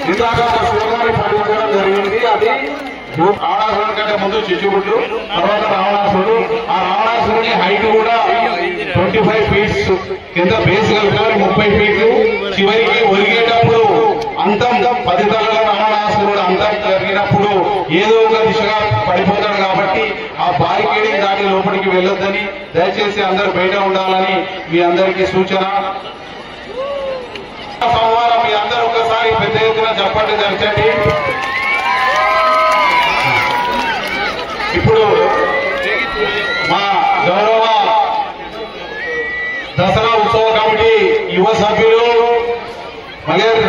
ఇందాక శివగారి పఠించడం జరిగింది. అది రావణాసురుడి కంటే ముందు శిశువుడు, తర్వాత రావణాసురుడు. ఆ రావణాసురుడి హైట్ కూడా 25 ఫీట్స్ కింద బేస్ కలుపుకొని 30 ఫీట్లు. చివరికి ఒరిగేటప్పుడు అంతం 10 తలల రావణాసురుడు అంతం జరిగినప్పుడు ఏదో ఒక దిశగా పడిపోతాడు. కాబట్టి ఆ బారికేడింగ్ దాటి లోపలికి వెళ్ళొద్దని, దయచేసి అందరూ బయట ఉండాలని మీ అందరికీ సూచన. సంవారం మీ అందరూ ఒకసారి పెద్ద ఎత్తున చప్పట్లు జరిచండి. ఇప్పుడు మా గౌరవ దసరా ఉత్సవ కమిటీ యువ సభ్యులు మలేరు